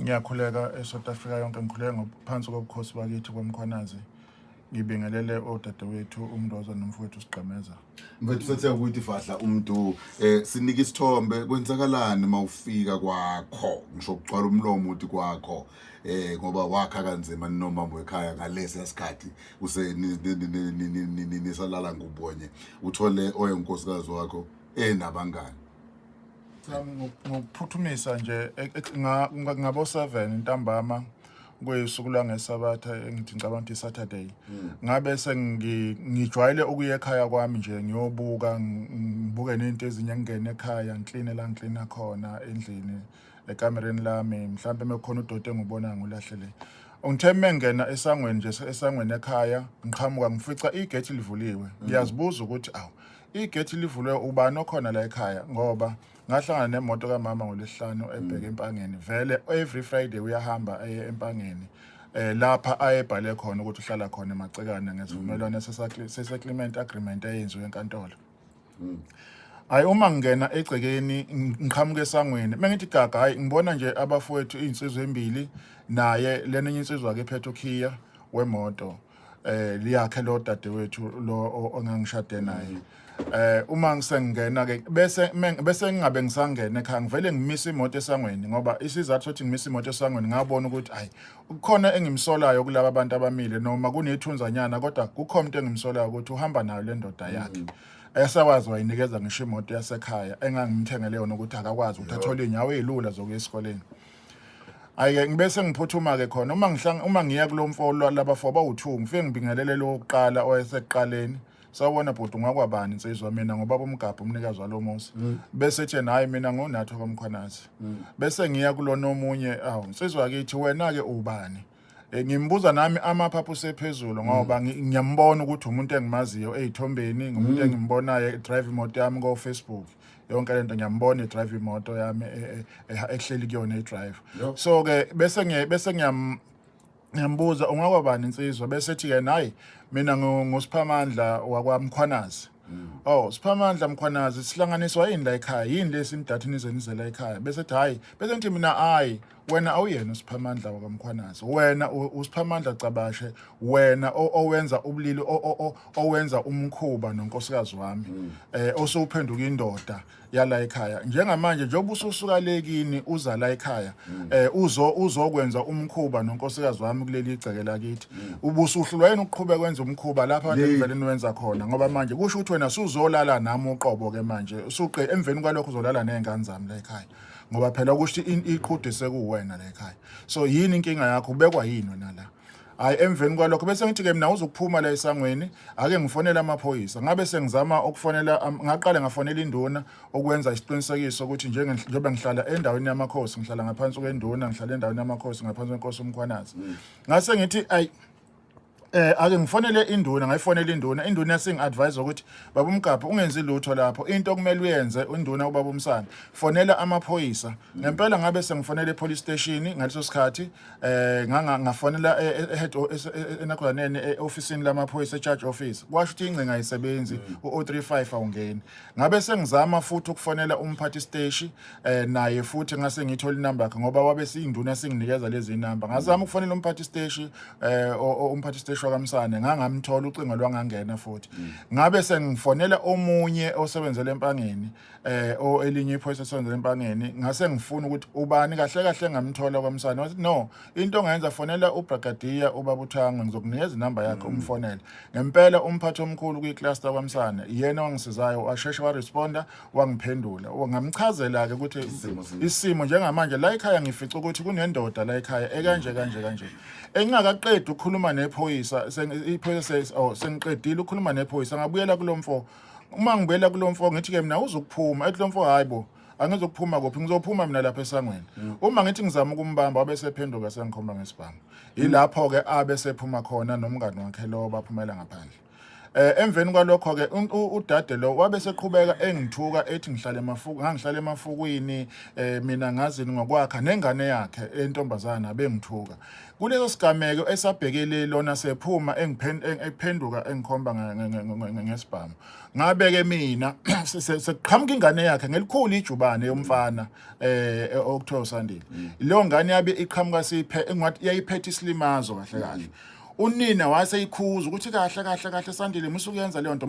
Ngiyakhuleka eSouth Africa yonke ngikhuleka ngaphansi kobukhosi bakithi kwamkhwanazi. Ngibingelele odadewethu uMndoza nomfowethu Sigqemeza. Mfethu sethe ukuthi fahla umuntu sinika isithombe kwenzakalani mawufika kwakho ngisho ukugcwala umlomo uthi kwakho ngoba wakha kanzima nomama wekhaya ngalesi yasikhathi nisalala ngubonye uthole oyenkosikazi wakho nabangani. Ngokuphuthumisa nje ngabo 7 ntambama kuyisuku langesabatha engithi ngicabanga ukuthi Saturday ngabe sengijwayele ukuya ekhaya kwami nje ngiyobuka ngibuke nezinto ezinye ngene ekhaya ngiclean khona endlini ekamereni lami mhlawumbe mekukhona udodo engibona ngulahlele ungithe mengena esangweni nje esangweni ekhaya ngiqhamuka ngifica igate livuliwe ngiyazibuza ukuthi awu igate livuliwe ubani okhona la ekhaya ngoba ngahlangana nemoto kaMama ngolesihlanu ebheke empangeni vele every Friday uyahamba empangeni lapha ayebhale khona ukuthi uhlala khona emagcekana ngesivumelwano settlement agreement eyenziwe enkantolo. Hayi uma ngingena egcekeni ngiqhamuka esangweni mengithi gaga hayi ngibona nje abafowethu insizwe embili naye lenye insizwe ake ephethe ukhiya wemoto liyakhe lo dadewethu lo ongangishade naye. Uma ngisengena ke bese ngingabe ngisangena ekhaya ngivele ngimisa imoto esangweni ngoba isizathu sokuthi ngimisa imoto esangweni ngabona ukuthi hayi kukhona engimsolayo kulabo abantu abamile noma kunethunzanyana kodwa kukhona umuntu engimsolayo ukuthi uhamba nayo le ndoda yakhe esakwazi wayinikeza ngisho imoto yasekhaya engangimthengele yona ukuthi akakwazi ukuthi athole inyawo ezilula zokuya esikoleni. Ayike ngibese ngiphuthuma ke khona uma ngiya kulomfolo labafo bawu2 ngifike ngibingelele lo oqala owayeseqaleni sawubona bhuti ungakwabani insizwa mina ngoba bomgabha umnikazi walomuzi bese ethi hayi mina ngonatho kwamkhwanazi bese ngiya kulona omunye insizwa yakithi wena ke ubani ngimbuza nami amaphaphu sephezulu ngoba ngiyambona ukuthi umuntu engimaziyo ezithombeni ngumuntu engimbonayo drive imoto yami go Facebook yonke lento ngiyambona drive imoto yami ehleli kuyona drive so ke bese ngiyambuza ungakwabani insizwa bese ethi ke hayi mina ngosiphamandla wakwamkhwanazi. Siphamandla Mkhwanazi sihlanganiswa yini la ekhaya yini lesimdathu nize la ekhaya bese ethi hayi bese ngithi mina hayi wena awuyena usiphamandla wakwamkhwanazi wena usiphamandla Cabashe wena owenza ubulili owenza umkhuba nonkosikazi wami osuphenduka indoda yala ekhaya njengamanje njengoba ususuka lekini uza la ekhaya uzokwenza umkhuba nonkosikazi wami kuleli igceke lakithi ubusuhlulwa yini ukuqhubeka kwenza umkhuba lapha kade nivele niwenza khona ngoba manje kusho ukuthi wena usuzolala nami uqobo ke manje usuqe emveni kwalokho uzolala nezingane zami la ekhaya ngoba phela ukuthi iqhude sekuwena la ekhaya so yini inkinga yakho ubekwa yini wena la hayi emveni kwalokho bese ngithi ke mina uzokuphuma la esangweni ake ngifonela amaphoyisa ngabe sengizama ukufonela ngaqala ngafonela induna okwenza isiqinisekiso ukuthi njengoba ngihlala endaweni yamakhosi ngihlala ngaphansi kwenduna ngihlala endaweni yamakhosi ngaphansi kwenkosi uMkhwanazi ngase ngithi ayi ake ngifonele induna ngayifonela induna yasingi-advise ukuthi baba uMgabha ungenzi lutho lapho into okumele uyenze induna ubaba uMsana fonela amaphoyisa ngempela ngabe sengifonela epolice station ngaleso sikhathi ngafonela enakhonene eofisini lamaphoyisa echarge office kwasho ukuthi ingcinga ayisebenzi u035 awungeni ngabe sengizama futhi ukufonela umphathi station naye futhi ngase ngithola inamba yakhe ngoba wabe siyinduna singinikeza lezi namba ngazama ukufonela umphathi station umphathi station kaMsane ngangamthola ucingo lwangangena futhi ngabe sengifonela omunye osebenzele empangeni elinye iphoyisa osebenzele empangeni ngase ngifuna ukuthi ubani kahle ngamthola kwaMsane wathi no into ongenza fonela uBrigadier ubaba uThangwe ngizokunikeza inamba yakhe umfonele ngempela umphathi omkhulu kwicluster kwaMsane yena owangisizayo washesha waresponda wangiphendula ngamchazela ke ukuthi isimo njengamanje la ekhaya ngifica ukuthi kunendoda la ekhaya ekanje engakaqedi ukukhuluma nephoyisa sengiqedile ukukhuluma nephoyisa ngabuyela kulomfo uma ngibuyela kulomfo ngithi ke mina uzokuphuma ethi lomfo hayibo angizokuphuma kuphi ngizophuma mina lapha esangweni uma ngithi ngizama ukumbamba wabe sephenduka sengikhomba ngesibhamu ilapho ke abe sephuma khona nomngane wakhe lo baphumela ngaphandle Emveni kwalokho ke udade lo wabe seqhubeka engithuka ethi ngihlala emafukwini mina ngazini ngokwakha nengane yakhe entombazana bengithuka. Kuleso sigameko esabhekele lona sephuma engiphenduka engikhomba ngesibhamu. Ngabe ke mina sekuqhamuka ingane yakhe ngelikhulu ijubane yomfana okuthiwa uSandile. Leyo ngane yabe iqhamuka engathi yayiphethe isilimazo kahle kahle. Unina wase ikhuza ukuthi kahle Sandile musukuyenza leyo nto